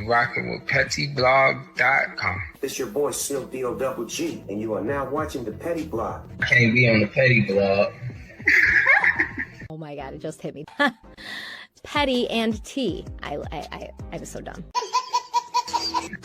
Rocking with pettyblog.com. It's your boy Silk D-O-double-G, and you are now watching the Petty Blog. I can't be on the Petty Blog. Oh my God, it just hit me. Petty and T. I was so dumb.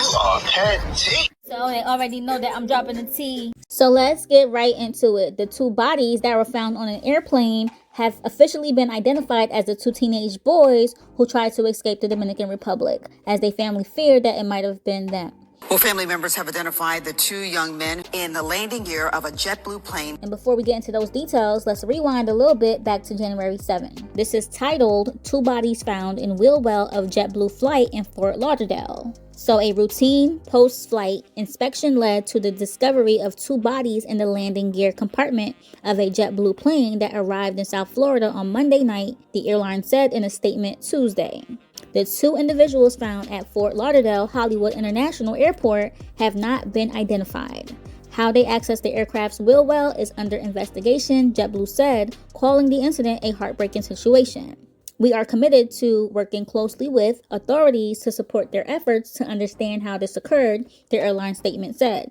Oh, Petty. So they already know that I'm dropping the T. So let's get right into it. The two bodies that were found on an airplane have officially been identified as the two teenage boys who tried to escape the Dominican Republic, as their family feared that it might have been them. Well, family members have identified the two young men in the landing gear of a JetBlue plane. And before we get into those details, let's rewind a little bit back to January 7. This is titled, Two Bodies Found in Wheel Well of JetBlue Flight in Fort Lauderdale. So a routine post-flight inspection led to the discovery of two bodies in the landing gear compartment of a JetBlue plane that arrived in South Florida on Monday night, the airline said in a statement Tuesday. The two individuals found at Fort Lauderdale-Hollywood International Airport have not been identified. How they accessed the aircraft's wheel well is under investigation, JetBlue said, calling the incident a heartbreaking situation. We are committed to working closely with authorities to support their efforts to understand how this occurred, the airline statement said.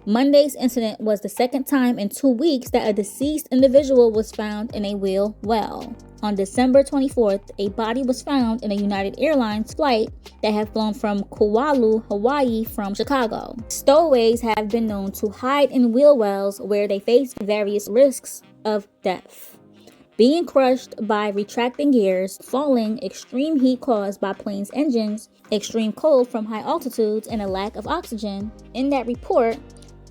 Monday's incident was the second time in 2 weeks that a deceased individual was found in a wheel well. On December 24th, a body was found in a United Airlines flight that had flown from Kauai, Hawaii from Chicago. Stowaways have been known to hide in wheel wells where they face various risks of death. Being crushed by retracting gears, falling, extreme heat caused by planes' engines, extreme cold from high altitudes, and a lack of oxygen. In that report,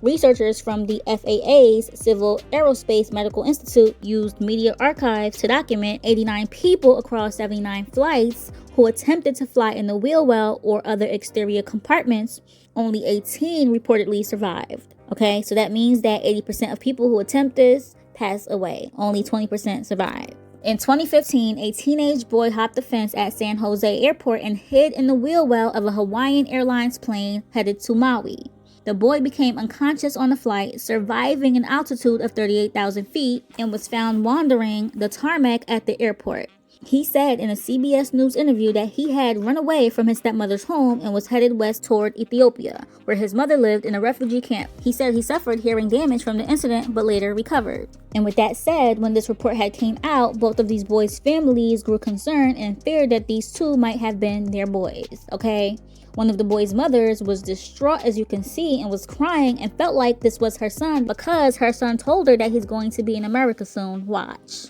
researchers from the FAA's Civil Aerospace Medical Institute used media archives to document 89 people across 79 flights who attempted to fly in the wheel well or other exterior compartments. Only 18 reportedly survived. Okay, so that means that 80% of people who attempt this pass away. Only 20% survive. In 2015, a teenage boy hopped the fence at San Jose Airport and hid in the wheel well of a Hawaiian Airlines plane headed to Maui. The boy became unconscious on the flight, surviving an altitude of 38,000 feet, and was found wandering the tarmac at the airport. He said in a CBS News interview that he had run away from his stepmother's home and was headed west toward Ethiopia, where his mother lived in a refugee camp. He said he suffered hearing damage from the incident, but later recovered. And with that said, when this report had came out, both of these boys' families grew concerned and feared that these two might have been their boys, okay? One of the boys' mothers was distraught, as you can see, and was crying and felt like this was her son because her son told her that he's going to be in America soon. Watch.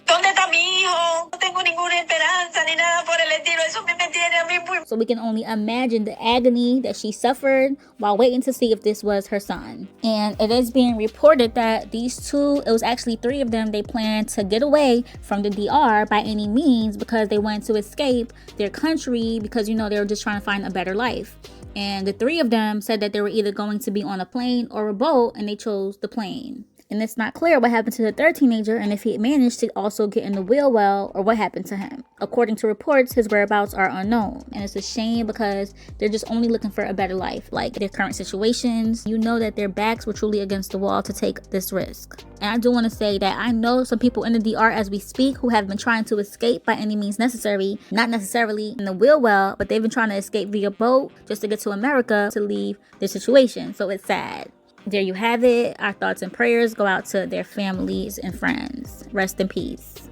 So we can only imagine the agony that she suffered while waiting to see if this was her son. And it is being reported that these two, it was actually 3 of them, they planned to get away from the DR by any means because they wanted to escape their country because, you know, they were just trying to find a better life. And the 3 of them said that they were either going to be on a plane or a boat, and they chose the plane. And it's not clear what happened to the third teenager and if he managed to also get in the wheel well or what happened to him. According to reports, his whereabouts are unknown. And it's a shame because they're just only looking for a better life. Like their current situations, you know that their backs were truly against the wall to take this risk. And I do want to say that I know some people in the DR as we speak who have been trying to escape by any means necessary. Not necessarily in the wheel well, but they've been trying to escape via boat just to get to America to leave their situation. So it's sad. There you have it. Our thoughts and prayers go out to their families and friends. Rest in peace.